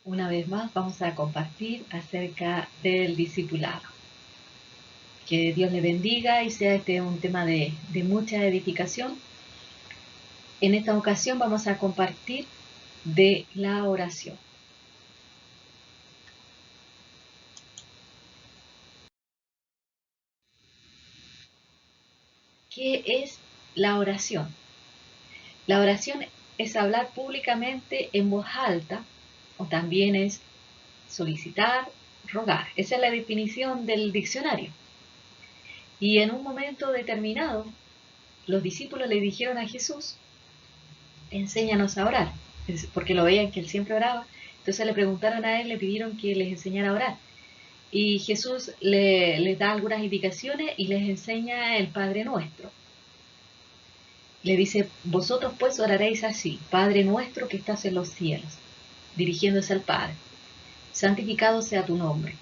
Una vez más vamos a compartir acerca del discipulado. Que Dios le bendiga y sea este un tema de mucha edificación. En esta ocasión vamos a compartir de la oración. ¿Qué es la oración? La oración es hablar públicamente en voz alta, o también es solicitar, rogar. Esa es la definición del diccionario. Y en un momento determinado, los discípulos le dijeron a Jesús: enséñanos a orar, porque lo veían que él siempre oraba. Entonces le preguntaron a él, le pidieron que les enseñara a orar. Y Jesús les da algunas indicaciones y les enseña el Padre Nuestro. Le dice: vosotros pues oraréis así: Padre nuestro que estás en los cielos, dirigiéndose al Padre. Santificado sea tu nombre,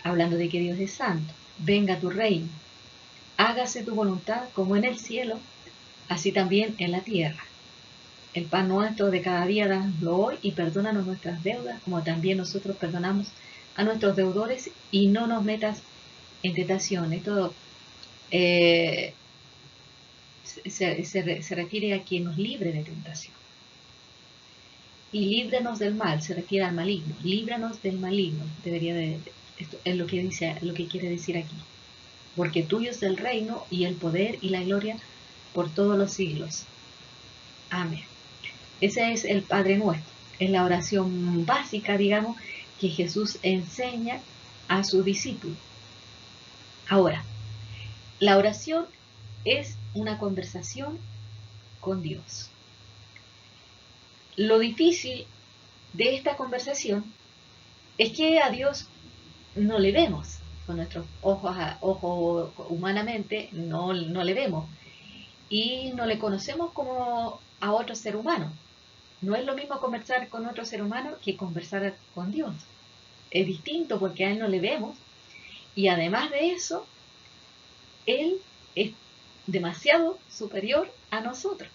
hablando de que Dios es santo. Venga tu reino. Hágase tu voluntad como en el cielo, así también en la tierra. El pan nuestro de cada día danoslo hoy, y perdónanos nuestras deudas, como también nosotros perdonamos a nuestros deudores, y no nos metas en tentación. Esto se refiere a quien nos libre de tentación. Y líbranos del mal, se refiere al maligno. Líbranos del maligno, esto es lo que dice, lo que quiere decir aquí. Porque tuyo es el reino y el poder y la gloria por todos los siglos. Amén. Ese es el Padre Nuestro. Es la oración básica, digamos, que Jesús enseña a sus discípulos. Ahora, la oración es una conversación con Dios. Lo difícil de esta conversación es que a Dios no le vemos. Con nuestros ojos humanamente no le vemos. Y no le conocemos como a otro ser humano. No es lo mismo conversar con otro ser humano que conversar con Dios. Es distinto porque a Él no le vemos. Y además de eso, Él es demasiado superior a nosotros.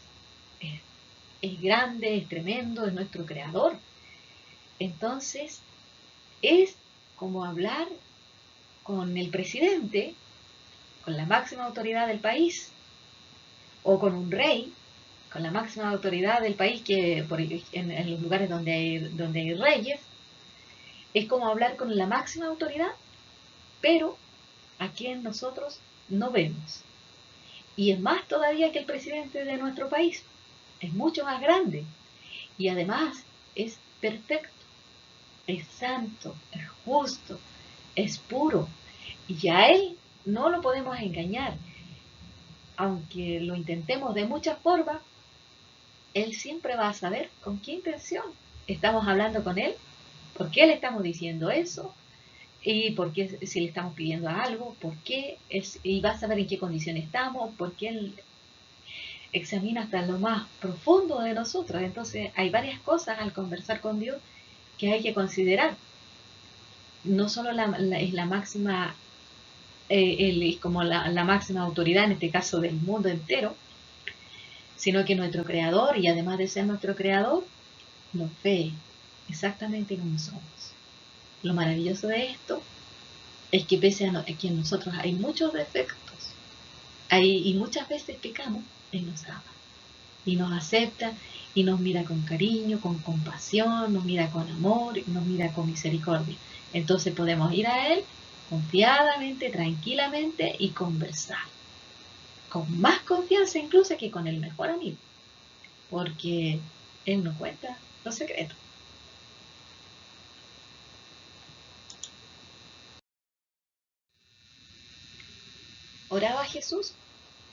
Es grande, es tremendo, es nuestro creador. Entonces, es como hablar con el presidente, con la máxima autoridad del país, o con un rey, con la máxima autoridad del país, que en los lugares donde hay reyes, es como hablar con la máxima autoridad, pero a quien nosotros no vemos. Y es más todavía que el presidente de nuestro país. Es mucho más grande. Y además es perfecto, es santo, es justo, es puro. Y a Él no lo podemos engañar. Aunque lo intentemos de muchas formas, Él siempre va a saber con qué intención estamos hablando con Él, por qué le estamos diciendo eso, y por qué, si le estamos pidiendo algo, por qué, y va a saber en qué condición estamos, porque Él examina hasta lo más profundo de nosotros. Entonces hay varias cosas al conversar con Dios que hay que considerar. No solo es la máxima, Él es como la máxima autoridad, en este caso del mundo entero, sino que nuestro creador, y además de ser nuestro creador, nos ve exactamente como somos. Lo maravilloso de esto es que pese a que en nosotros hay muchos defectos, y muchas veces pecamos, Él nos ama y nos acepta y nos mira con cariño, con compasión, nos mira con amor, nos mira con misericordia. Entonces podemos ir a Él confiadamente, tranquilamente, y conversar con más confianza incluso que con el mejor amigo, porque Él nos cuenta los secretos. ¿Oraba Jesús?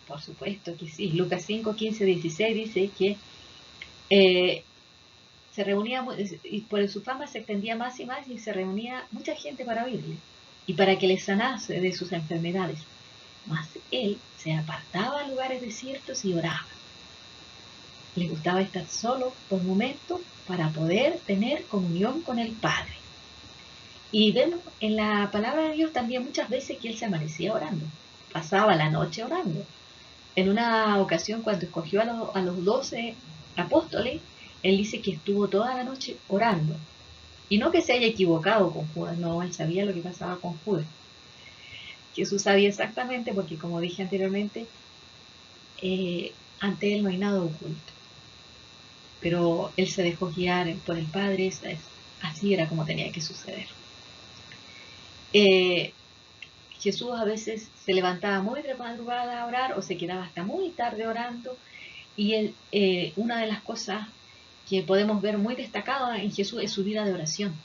Por supuesto que sí. Lucas 5, 15, 16 dice que se reunía, y por su fama se extendía más y más, y se reunía mucha gente para oírle y para que les sanase de sus enfermedades. Mas él se apartaba a lugares desiertos y oraba. Le gustaba estar solo por momentos para poder tener comunión con el Padre. Y vemos en la palabra de Dios también muchas veces que él se amanecía orando, pasaba la noche orando. En una ocasión, cuando escogió a los 12 apóstoles, él dice que estuvo toda la noche orando. Y no que se haya equivocado con Judas, no, él sabía lo que pasaba con Judas. Jesús sabía exactamente porque, como dije anteriormente, ante él no hay nada oculto. Pero él se dejó guiar por el Padre, así era como tenía que suceder. Jesús a veces se levantaba muy de madrugada a orar o se quedaba hasta muy tarde orando. Y una de las cosas que podemos ver muy destacada en Jesús es su vida de oración.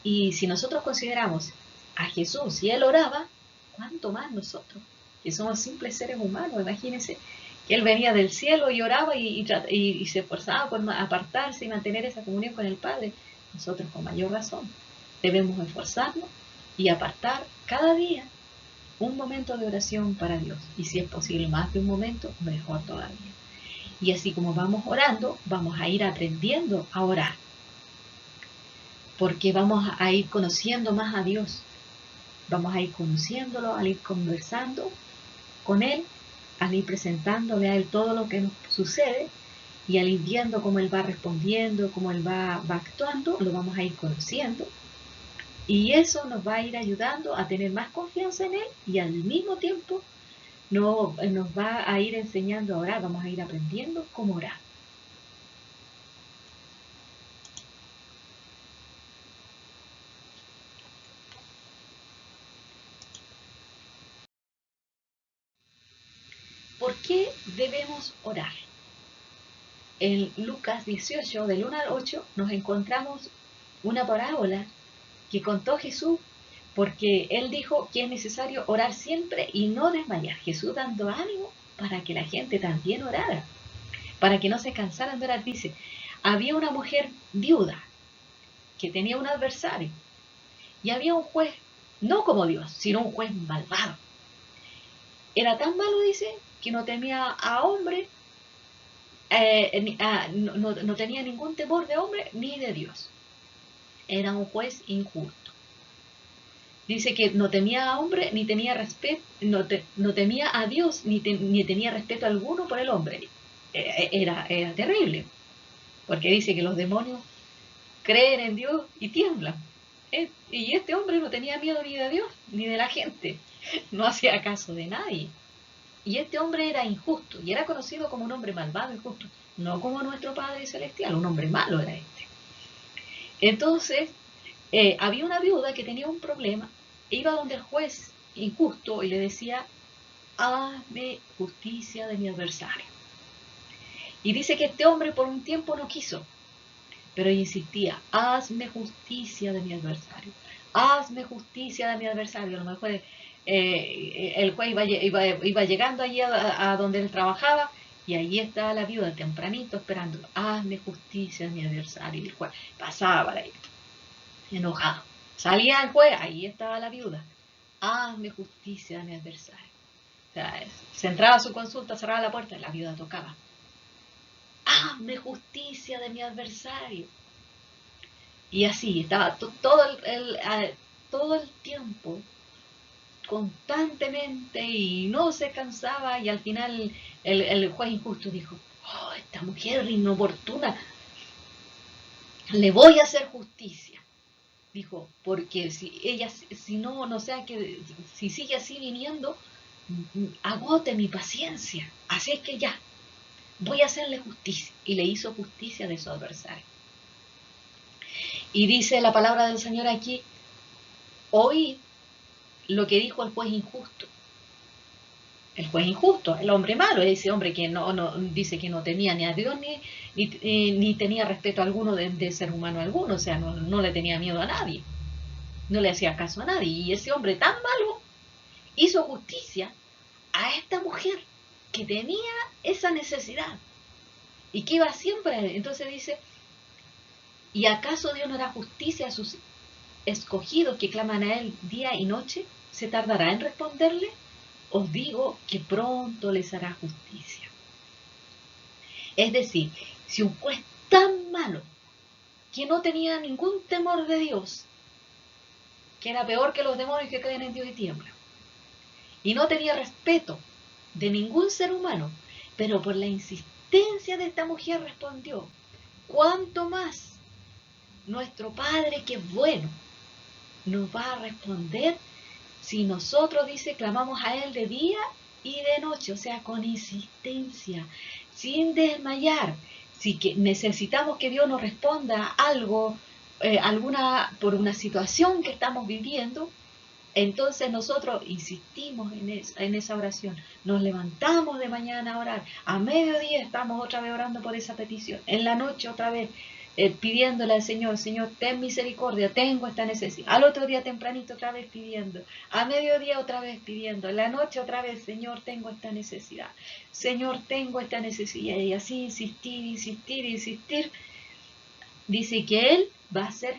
Y si nosotros consideramos a Jesús, si Él oraba, ¿cuánto más nosotros? Que somos simples seres humanos, imagínense que Él venía del cielo y oraba y se esforzaba por apartarse y mantener esa comunión con el Padre. Nosotros con mayor razón debemos esforzarnos y apartar cada día un momento de oración para Dios. Y si es posible más de un momento, mejor todavía. Y así como vamos orando, vamos a ir aprendiendo a orar. Porque vamos a ir conociendo más a Dios. Vamos a ir conociéndolo, al ir conversando con Él, al ir presentándole a Él todo lo que nos sucede y al ir viendo cómo Él va respondiendo, cómo Él va actuando, lo vamos a ir conociendo. Y eso nos va a ir ayudando a tener más confianza en Él y al mismo tiempo nos va a ir enseñando a orar, vamos a ir aprendiendo cómo orar. ¿Por qué debemos orar? En Lucas 18, del 1 al 8, nos encontramos una parábola que contó Jesús, porque Él dijo que es necesario orar siempre y no desmayar. Jesús dando ánimo para que la gente también orara, para que no se cansaran de orar. Dice, había una mujer viuda que tenía un adversario y había un juez, no como Dios, sino un juez malvado. Era tan malo, dice, que no temía a hombre, no tenía ningún temor de hombre ni de Dios. Era un juez injusto. Dice que no temía a hombre, ni tenía respeto, no temía a Dios, ni tenía respeto alguno por el hombre. Era terrible, porque dice que los demonios creen en Dios y tiemblan. Y este hombre no tenía miedo ni de Dios, ni de la gente. No hacía caso de nadie. Y este hombre era injusto, y era conocido como un hombre malvado y injusto, no como nuestro Padre Celestial, un hombre malo era este. Entonces, había una viuda que tenía un problema, iba donde el juez injusto y le decía, hazme justicia de mi adversario. Y dice que este hombre por un tiempo no quiso, pero insistía, hazme justicia de mi adversario, hazme justicia de mi adversario. A lo mejor el juez iba llegando allí a donde él trabajaba y allí estaba la viuda tempranito esperando, hazme justicia de mi adversario. Y el juez pasaba por ahí, enojado. Salía el juez, ahí estaba la viuda, hazme justicia de mi adversario. O sea, se entraba a su consulta, cerraba la puerta y la viuda tocaba, hazme justicia de mi adversario. Y así, estaba todo el tiempo, constantemente, y no se cansaba, y al final el juez injusto dijo, oh, esta mujer inoportuna, le voy a hacer justicia. Dijo, porque si no sea que, si sigue así viniendo, agote mi paciencia. Así es que ya, voy a hacerle justicia. Y le hizo justicia de su adversario. Y dice la palabra del Señor aquí, oíd lo que dijo el juez injusto. El juez injusto, el hombre malo, ese hombre que dice que no temía ni a Dios ni tenía respeto alguno de ser humano alguno, o sea, no le tenía miedo a nadie, no le hacía caso a nadie. Y ese hombre tan malo hizo justicia a esta mujer que tenía esa necesidad y que iba siempre. Entonces dice, ¿y acaso Dios no hará justicia a sus escogidos que claman a Él día y noche? ¿Se tardará en responderle? Os digo que pronto les hará justicia. Es decir, si un juez tan malo, que no tenía ningún temor de Dios, que era peor que los demonios que creen en Dios y tiemblan, y no tenía respeto de ningún ser humano, pero por la insistencia de esta mujer respondió, ¿cuánto más nuestro Padre que es bueno, nos va a responder si nosotros, dice, clamamos a Él de día y de noche, o sea, con insistencia, sin desmayar. Si que necesitamos que Dios nos responda algo, por una situación que estamos viviendo, entonces nosotros insistimos en esa oración, nos levantamos de mañana a orar, a mediodía estamos otra vez orando por esa petición, en la noche otra vez pidiéndole al Señor, Señor, ten misericordia, tengo esta necesidad, al otro día tempranito otra vez pidiendo, a mediodía otra vez pidiendo, en la noche otra vez, Señor, tengo esta necesidad, Señor, tengo esta necesidad, y así insistir, insistir, insistir, dice que Él va a ser,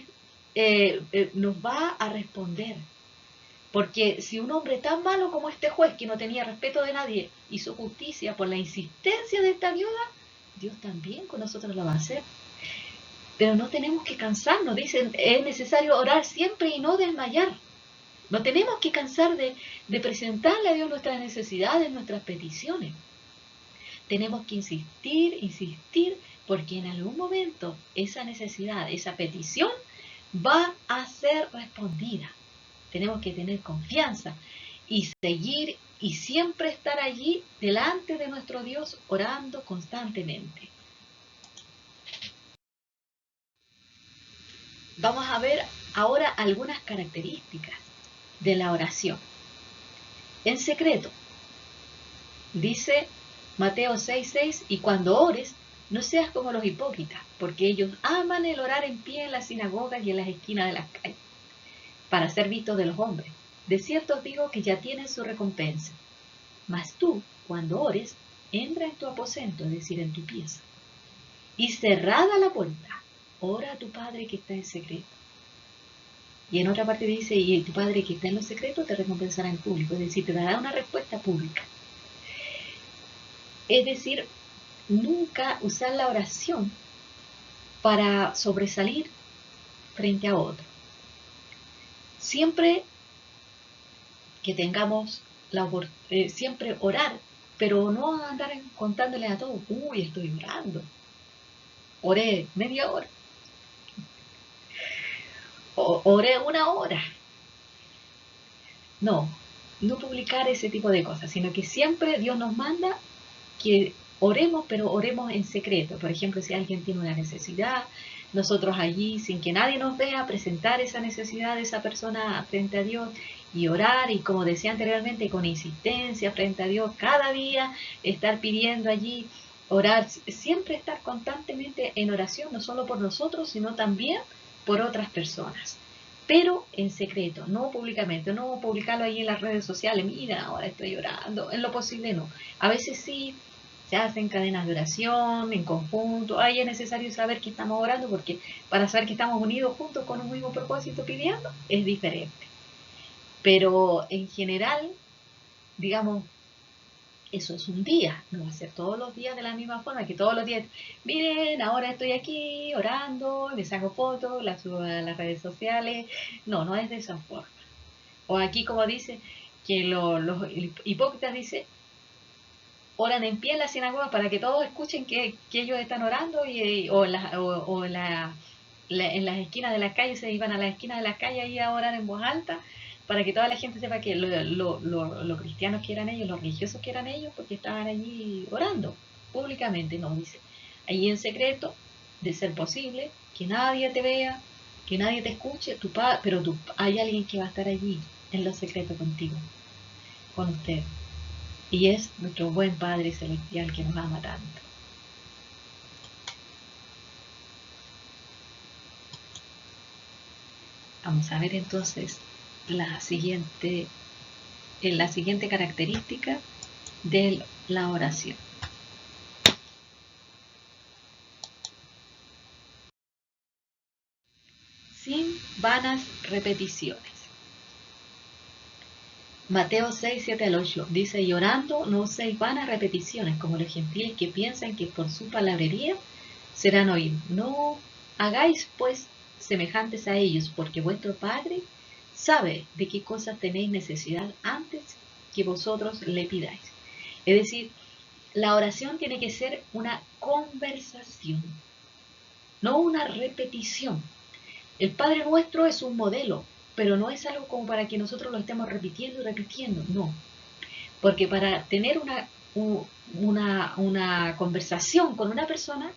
nos va a responder. Porque si un hombre tan malo como este juez, que no tenía respeto de nadie, hizo justicia por la insistencia de esta viuda, Dios también con nosotros lo va a hacer. Pero no tenemos que cansarnos, dicen, es necesario orar siempre y no desmayar. No tenemos que cansar de presentarle a Dios nuestras necesidades, nuestras peticiones. Tenemos que insistir, insistir, porque en algún momento esa necesidad, esa petición, va a ser respondida. Tenemos que tener confianza y seguir y siempre estar allí delante de nuestro Dios orando constantemente. Vamos a ver ahora algunas características de la oración. En secreto, dice Mateo 6:6, y cuando ores, no seas como los hipócritas, porque ellos aman el orar en pie en las sinagogas y en las esquinas de las calles, para ser vistos de los hombres. De cierto os digo que ya tienen su recompensa. Mas tú, cuando ores, entra en tu aposento, es decir, en tu pieza, y cerrada la puerta, ora a tu Padre que está en secreto. Y en otra parte dice, y tu Padre que está en lo secreto te recompensará en público, es decir, te dará una respuesta pública. Es decir, nunca usar la oración para sobresalir frente a otro. Siempre que tengamos siempre orar, pero no andar contándole a todos, uy, estoy orando, oré media hora, oré una hora. No, no publicar ese tipo de cosas, sino que siempre Dios nos manda que oremos, pero oremos en secreto. Por ejemplo, si alguien tiene una necesidad, nosotros allí, sin que nadie nos vea, presentar esa necesidad de esa persona frente a Dios y orar, y como decía anteriormente, con insistencia frente a Dios, cada día estar pidiendo allí, orar, siempre estar constantemente en oración, no solo por nosotros, sino también por otras personas. Pero en secreto, no públicamente, no publicarlo ahí en las redes sociales, mira, ahora estoy orando, en lo posible no. A veces sí, se hacen cadenas de oración, en conjunto, ahí es necesario saber que estamos orando, porque para saber que estamos unidos juntos con un mismo propósito pidiendo, es diferente. Pero en general, digamos, eso es un día, no va a ser todos los días de la misma forma, que todos los días, miren, ahora estoy aquí orando, me saco fotos, las subo a las redes sociales. No, no es de esa forma. O aquí como dice, que los hipócritas dicen, oran en pie en la sinagoga para que todos escuchen que ellos están orando, o en las esquinas de las calles, se iban a las esquinas de las calles ahí a orar en voz alta, para que toda la gente sepa que lo cristianos que eran ellos, los religiosos que eran ellos, porque estaban allí orando públicamente. No, dice, allí en secreto, de ser posible, que nadie te vea, que nadie te escuche, pero hay alguien que va a estar allí en lo secreto contigo, con usted. Y es nuestro buen Padre Celestial que nos ama tanto. Vamos a ver entonces la siguiente característica de la oración. Sin vanas repeticiones. Mateo 6, 7 al 8 dice, y orando no uséis vanas repeticiones, como los gentiles que piensan que por su palabrería serán oídos. No hagáis pues semejantes a ellos, porque vuestro Padre sabe de qué cosas tenéis necesidad antes que vosotros le pidáis. Es decir, la oración tiene que ser una conversación, no una repetición. El Padre Nuestro es un modelo, pero no es algo como para que nosotros lo estemos repitiendo y repitiendo, no. Porque para tener una conversación con una persona,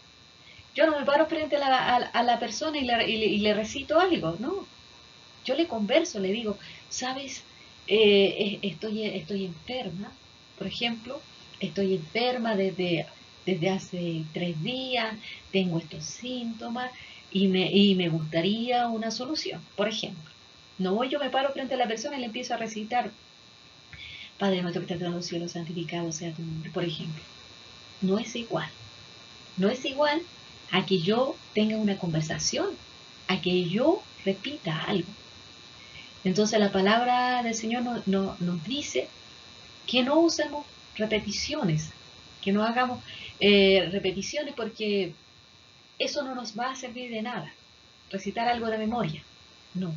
yo no me paro frente a la persona y le recito algo, no. Yo le converso, le digo, sabes, estoy enferma, por ejemplo, estoy enferma desde hace 3 días, tengo estos síntomas y me gustaría una solución, por ejemplo. No voy, yo me paro frente a la persona y le empiezo a recitar, Padre nuestro que estás en los cielos, santificado sea tu nombre, por ejemplo. No es igual. No es igual a que yo tenga una conversación, a que yo repita algo. Entonces la palabra del Señor nos dice que no usemos repeticiones, que no hagamos repeticiones porque eso no nos va a servir de nada. Recitar algo de memoria, no.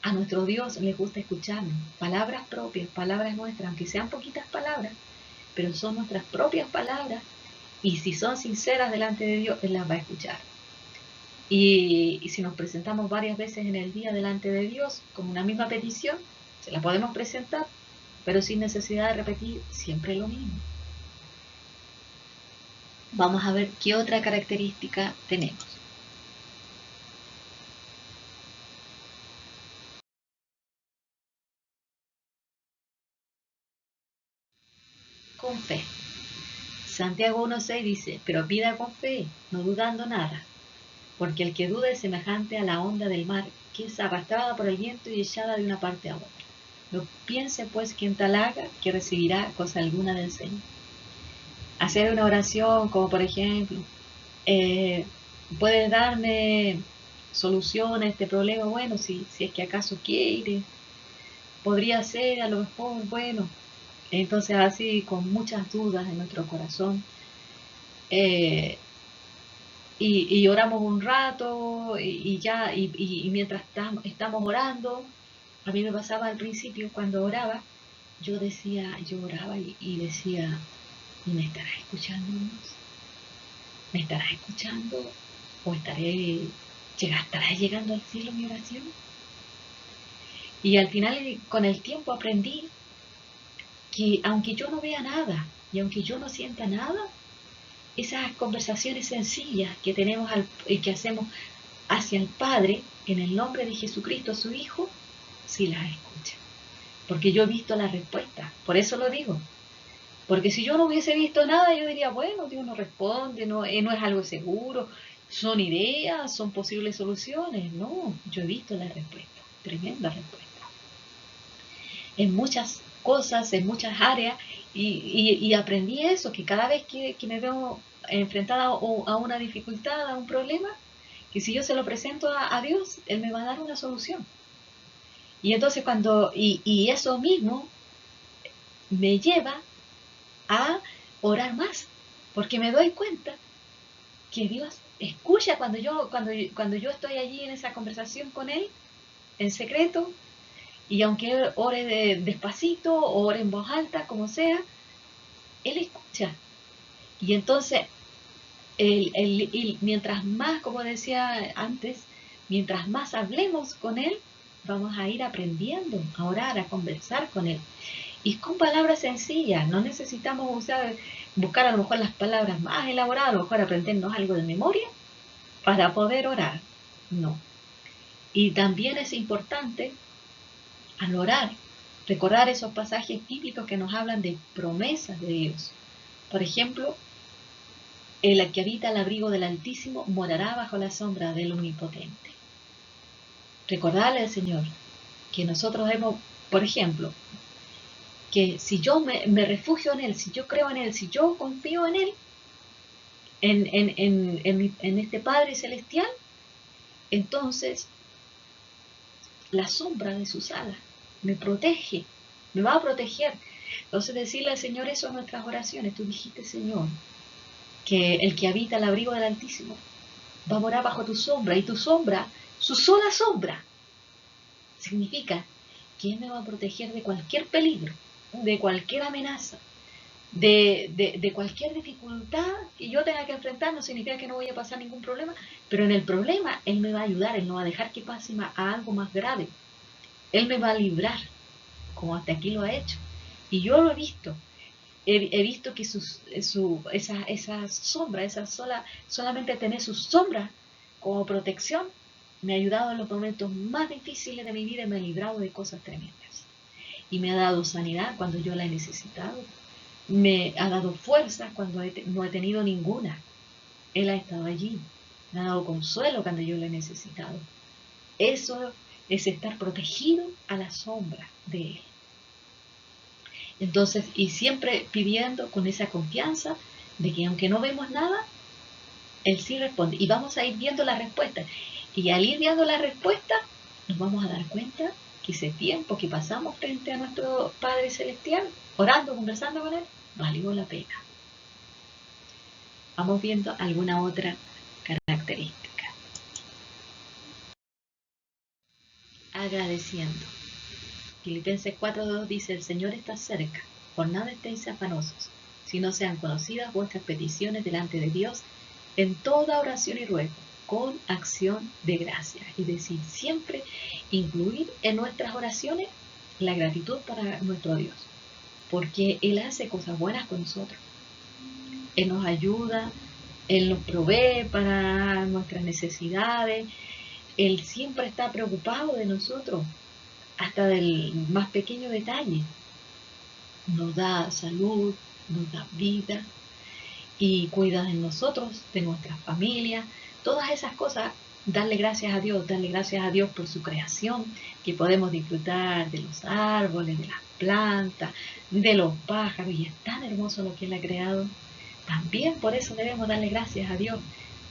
A nuestro Dios le gusta escucharnos, palabras propias, palabras nuestras, aunque sean poquitas palabras, pero son nuestras propias palabras y si son sinceras delante de Dios, Él las va a escuchar. Y si nos presentamos varias veces en el día delante de Dios como una misma petición, se la podemos presentar, pero sin necesidad de repetir siempre lo mismo. Vamos a ver qué otra característica tenemos. Con fe. Santiago 1.6 dice, pero pida con fe, no dudando nada, porque el que duda es semejante a la onda del mar, que es arrastrada por el viento y echada de una parte a otra. No piense pues quien tal haga que recibirá cosa alguna del Señor. Hacer una oración como por ejemplo, ¿puedes darme solución a este problema? Bueno, si es que acaso quiere, podría ser a lo mejor, bueno. Entonces así con muchas dudas en nuestro corazón. Y oramos un rato y mientras estamos orando, a mí me pasaba al principio cuando oraba, yo oraba y decía, ¿y me estará escuchando Dios? ¿Me estará escuchando? ¿O estará llegando al cielo mi oración? Y al final, con el tiempo aprendí que aunque yo no vea nada y aunque yo no sienta nada, esas conversaciones sencillas que tenemos y que hacemos hacia el Padre, en el nombre de Jesucristo, su Hijo, sí las escucha. Porque yo he visto la respuesta. Por eso lo digo. Porque si yo no hubiese visto nada, yo diría, bueno, Dios no responde, no es algo seguro, son ideas, son posibles soluciones. No, yo he visto la respuesta, tremenda respuesta. En muchas cosas, en muchas áreas, y aprendí eso, que cada vez que me veo enfrentada a una dificultad, a un problema, que si yo se lo presento a Dios, Él me va a dar una solución. Y entonces y eso mismo me lleva a orar más, porque me doy cuenta que Dios escucha cuando yo estoy allí en esa conversación con Él, en secreto, y aunque ore despacito o ore en voz alta, como sea, Él escucha. Y entonces, mientras más, como decía antes, mientras más hablemos con Él, vamos a ir aprendiendo a orar, a conversar con Él. Y con palabras sencillas, no necesitamos buscar a lo mejor las palabras más elaboradas, a lo mejor aprendernos algo de memoria para poder orar. No. Y también es importante, al orar, recordar esos pasajes bíblicos que nos hablan de promesas de Dios. Por ejemplo, el que habita al abrigo del Altísimo morará bajo la sombra del Omnipotente. Recordarle al Señor que nosotros hemos, por ejemplo, que si yo me refugio en Él, si yo creo en Él, si yo confío en Él, en este Padre Celestial, entonces la sombra de sus alas me protege, me va a proteger. Entonces decirle al Señor eso en nuestras oraciones. Tú dijiste, Señor, que el que habita al abrigo del Altísimo va a morar bajo tu sombra, y tu sombra, su sola sombra, significa que Él me va a proteger de cualquier peligro, de cualquier amenaza. de cualquier dificultad que yo tenga que enfrentar, no significa que no voy a pasar ningún problema, pero en el problema Él me va a ayudar, Él no va a dejar que pase a algo más grave. Él me va a librar, como hasta aquí lo ha hecho. Y yo lo he visto. He visto que esa sombra, solamente tener sus sombras como protección, me ha ayudado en los momentos más difíciles de mi vida y me ha librado de cosas tremendas. Y me ha dado sanidad cuando yo la he necesitado. Me ha dado fuerza cuando no he tenido ninguna. Él ha estado allí. Me ha dado consuelo cuando yo la he necesitado. Eso es estar protegido a la sombra de Él. Entonces, y siempre pidiendo con esa confianza de que aunque no vemos nada, Él sí responde. Y vamos a ir viendo la respuesta. Y al ir viendo la respuesta, nos vamos a dar cuenta que ese tiempo que pasamos frente a nuestro Padre Celestial, orando, conversando con Él, valió la pena. Vamos viendo alguna otra característica. Agradeciendo. Filipenses 4:2 dice: el Señor está cerca, por nada estéis afanosos, sino sean conocidas vuestras peticiones delante de Dios en toda oración y ruego, con acción de gracia. Es decir, siempre incluir en nuestras oraciones la gratitud para nuestro Dios, porque Él hace cosas buenas con nosotros. Él nos ayuda, Él nos provee para nuestras necesidades, Él siempre está preocupado de nosotros, hasta del más pequeño detalle. Nos da salud, nos da vida y cuida de nosotros, de nuestra familia, todas esas cosas. Darle gracias a Dios por su creación, que podemos disfrutar de los árboles, de las plantas, de los pájaros, y es tan hermoso lo que Él ha creado. También por eso debemos darle gracias a Dios,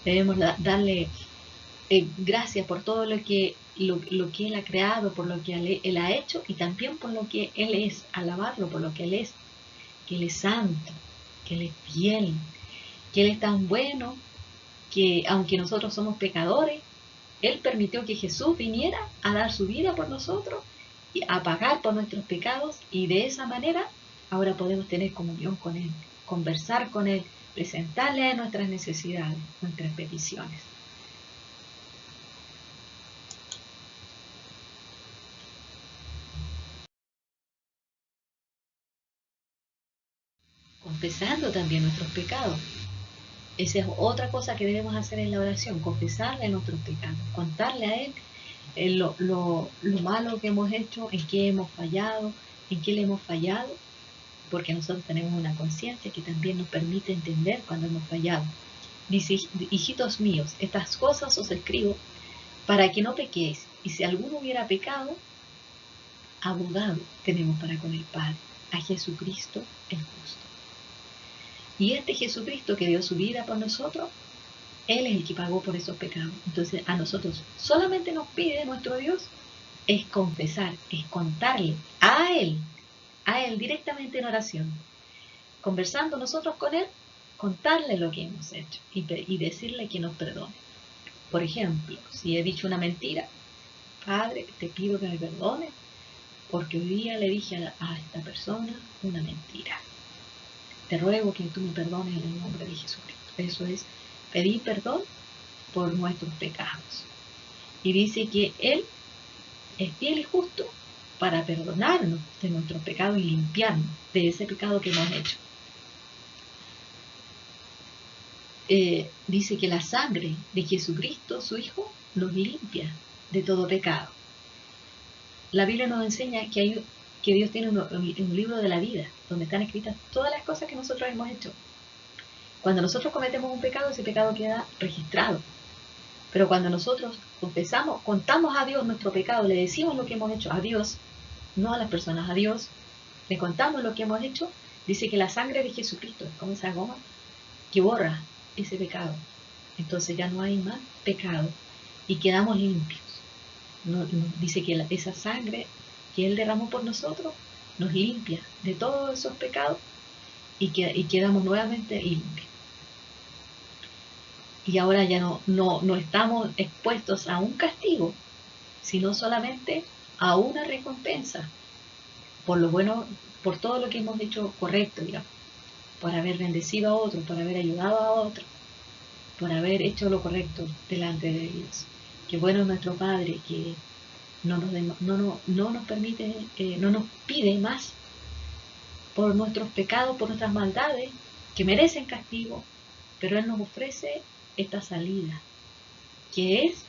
debemos darle gracias por todo lo que Él ha creado, por lo que Él ha hecho, y también por lo que Él es, alabarlo por lo que Él es, que Él es santo, que Él es fiel, que Él es tan bueno, que aunque nosotros somos pecadores, Él permitió que Jesús viniera a dar su vida por nosotros y a pagar por nuestros pecados, y de esa manera ahora podemos tener comunión con Él, conversar con Él, presentarle nuestras necesidades, nuestras peticiones. Confesando también nuestros pecados. Esa es otra cosa que debemos hacer en la oración, confesarle nuestros pecados, contarle a Él lo malo que hemos hecho, en qué hemos fallado, en qué le hemos fallado, porque nosotros tenemos una conciencia que también nos permite entender cuando hemos fallado. Dice: hijitos míos, estas cosas os escribo para que no pequéis, y si alguno hubiera pecado, abogado tenemos para con el Padre, a Jesucristo el justo. Y este Jesucristo que dio su vida por nosotros, Él es el que pagó por esos pecados. Entonces a nosotros solamente nos pide nuestro Dios es confesar, es contarle a Él directamente en oración, conversando nosotros con Él, contarle lo que hemos hecho y decirle que nos perdone. Por ejemplo, si he dicho una mentira: Padre, te pido que me perdones porque hoy día le dije a esta persona una mentira. Te ruego que tú me perdones en el nombre de Jesucristo. Eso es pedir perdón por nuestros pecados. Y dice que Él es fiel y justo para perdonarnos de nuestros pecados y limpiarnos de ese pecado que hemos hecho. Dice que la sangre de Jesucristo, su Hijo, nos limpia de todo pecado. La Biblia nos enseña que Dios tiene un libro de la vida, donde están escritas todas las cosas que nosotros hemos hecho. Cuando nosotros cometemos un pecado, ese pecado queda registrado. Pero cuando nosotros confesamos, contamos a Dios nuestro pecado, le decimos lo que hemos hecho a Dios, no a las personas, a Dios, le contamos lo que hemos hecho, dice que la sangre de Jesucristo es como esa goma que borra ese pecado. Entonces ya no hay más pecado y quedamos limpios. Dice que esa sangre que Él derramó por nosotros nos limpia de todos esos pecados y quedamos nuevamente limpios. Y ahora ya no estamos expuestos a un castigo, sino solamente a una recompensa por lo bueno, por todo lo que hemos hecho correcto, digamos. por haber bendecido a otro, por haber ayudado a otro, por haber hecho lo correcto delante de Dios. Qué bueno es nuestro Padre, que no nos permite, no nos pide más por nuestros pecados, por nuestras maldades, que merecen castigo, pero Él nos ofrece esta salida, que es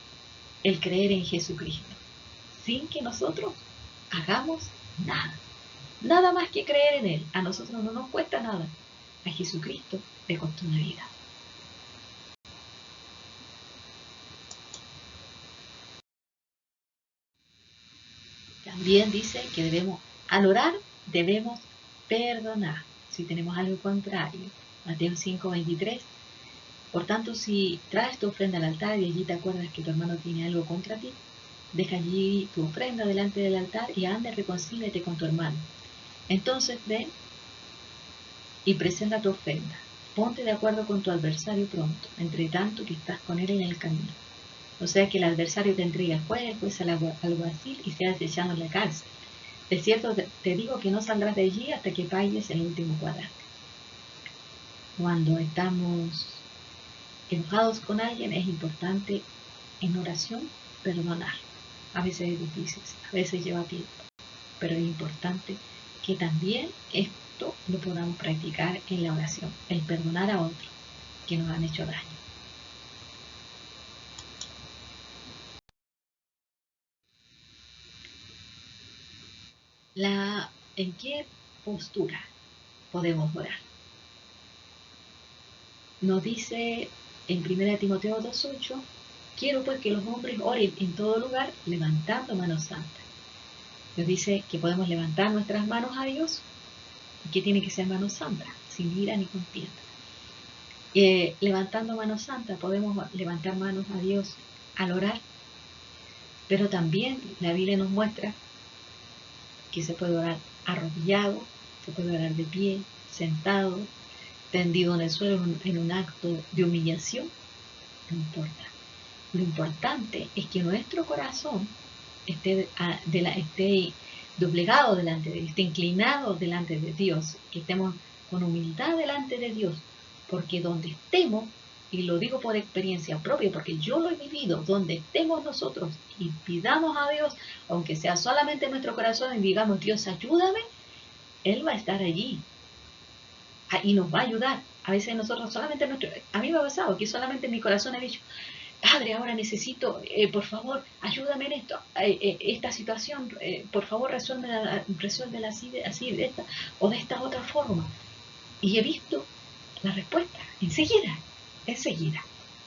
el creer en Jesucristo, sin que nosotros hagamos nada. Nada más que creer en Él. A nosotros no nos cuesta nada. A Jesucristo le costó una vida. También dice que debemos, al orar, debemos perdonar si tenemos algo contrario. Mateo 5:23. Por tanto, si traes tu ofrenda al altar y allí te acuerdas que tu hermano tiene algo contra ti, deja allí tu ofrenda delante del altar y anda y reconcíliate con tu hermano. Entonces ven y presenta tu ofrenda. Ponte de acuerdo con tu adversario pronto, entre tanto que estás con él en el camino. O sea que el adversario te entrega al juez al alguacil y seas echado en la cárcel. De cierto te digo que no saldrás de allí hasta que pagues el último cuadrante. Cuando estamos enojados con alguien, es importante en oración perdonar. A veces es difícil, a veces lleva tiempo, pero es importante que también esto lo podamos practicar en la oración, el perdonar a otros que nos han hecho daño. ¿En qué postura podemos orar? Nos dice en 1 Timoteo 2:8, quiero pues que los hombres oren en todo lugar levantando manos santas. Nos dice que podemos levantar nuestras manos a Dios y que tiene que ser manos santas, sin ira ni contienda. Levantando manos santas podemos levantar manos a Dios al orar, pero también la Biblia nos muestra que se puede orar arrodillado, se puede orar de pie, sentado, tendido en el suelo en un acto de humillación. No importa. Lo importante es que nuestro corazón esté doblegado delante de Dios, esté inclinado delante de Dios, que estemos con humildad delante de Dios, porque donde estemos, y lo digo por experiencia propia, porque yo lo he vivido, donde estemos nosotros y pidamos a Dios, aunque sea solamente en nuestro corazón, y digamos, Dios, ayúdame, Él va a estar allí y nos va a ayudar. A veces nosotros solamente a mí me ha pasado que solamente en mi corazón he dicho, Padre, ahora necesito, por favor, ayúdame en esto, esta situación, por favor, resuélvela así, de esta o de esta otra forma. Y he visto la respuesta enseguida,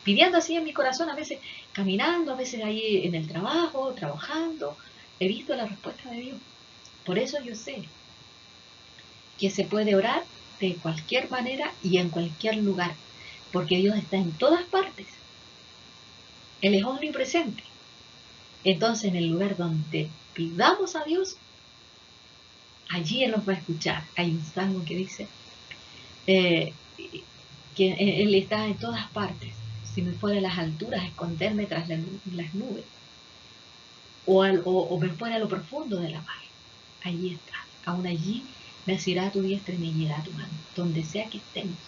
pidiendo así en mi corazón, a veces caminando, a veces ahí en el trabajo, trabajando, he visto la respuesta de Dios. Por eso yo sé que se puede orar de cualquier manera y en cualquier lugar, porque Dios está en todas partes. Él es omnipresente. Entonces, en el lugar donde pidamos a Dios, allí Él nos va a escuchar. Hay un salmo que dice que Él está en todas partes. Si me fuera a las alturas, a esconderme tras las nubes. O me fuera a lo profundo de la mar. Allí está. Aún allí me asirá tu diestra y me guiará tu mano. Donde sea que estemos.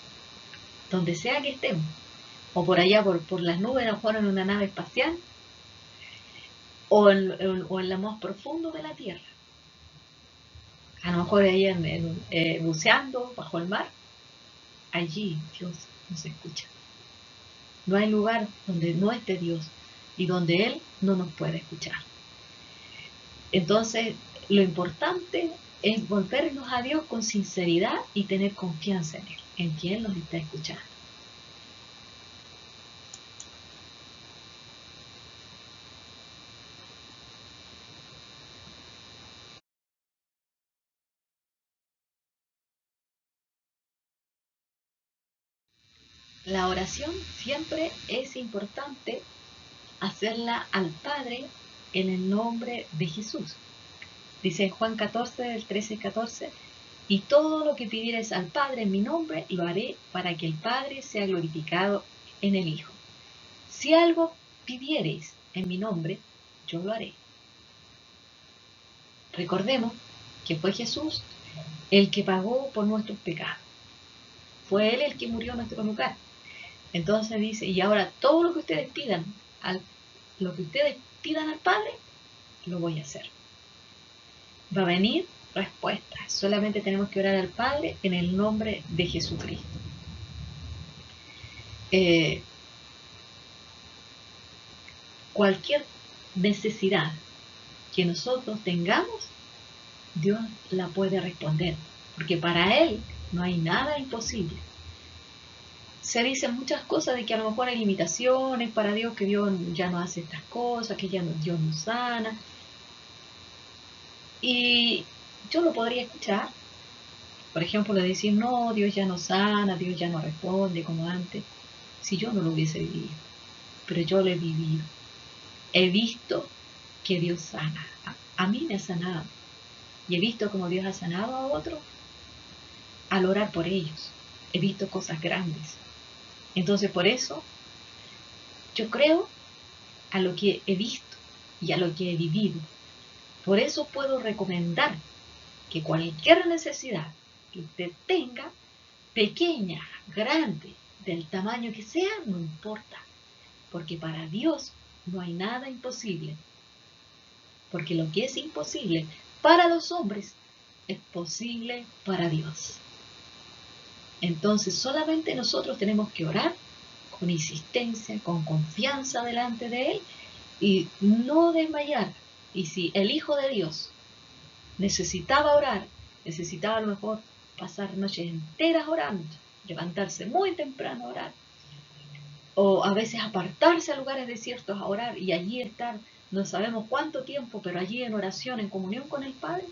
Donde sea que estemos. O por allá, por las nubes, a lo mejor en una nave espacial. O en lo más profundo de la tierra. A lo mejor ahí buceando bajo el mar. Allí Dios nos escucha. No hay lugar donde no esté Dios y donde Él no nos puede escuchar. Entonces, lo importante es volvernos a Dios con sinceridad y tener confianza en Él, en que Él nos está escuchando. La oración siempre es importante hacerla al Padre en el nombre de Jesús. Dice en Juan 14, del 13 y 14, y todo lo que pidieres al Padre en mi nombre, lo haré para que el Padre sea glorificado en el Hijo. Si algo pidiereis en mi nombre, yo lo haré. Recordemos que fue Jesús el que pagó por nuestros pecados. fue Él el que murió en nuestro lugar. Entonces dice, y ahora todo lo que ustedes pidan, lo que ustedes pidan al Padre, lo voy a hacer. Va a venir respuesta. Solamente tenemos que orar al Padre en el nombre de Jesucristo. Cualquier necesidad que nosotros tengamos, Dios la puede responder, porque para Él no hay nada imposible. Se dicen muchas cosas de que a lo mejor hay limitaciones para Dios, que Dios ya no hace estas cosas, que Dios no sana. Y yo lo podría escuchar, por ejemplo, de decir, no, Dios ya no sana, Dios ya no responde como antes, si yo no lo hubiese vivido. Pero yo lo he vivido. He visto que Dios sana. A mí me ha sanado. Y he visto como Dios ha sanado a otros al orar por ellos. He visto cosas grandes. Entonces, por eso, yo creo a lo que he visto y a lo que he vivido. Por eso puedo recomendar que cualquier necesidad que usted tenga, pequeña, grande, del tamaño que sea, no importa. Porque para Dios no hay nada imposible. Porque lo que es imposible para los hombres es posible para Dios. Entonces solamente nosotros tenemos que orar con insistencia, con confianza delante de Él y no desmayar. Y si el Hijo de Dios necesitaba orar, necesitaba a lo mejor pasar noches enteras orando, levantarse muy temprano a orar, o a veces apartarse a lugares desiertos a orar y allí estar, no sabemos cuánto tiempo, pero allí en oración, en comunión con el Padre,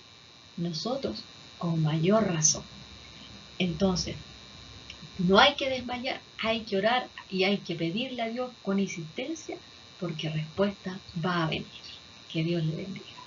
nosotros con mayor razón. Entonces, no hay que desmayar, hay que orar y hay que pedirle a Dios con insistencia porque respuesta va a venir. Que Dios le bendiga.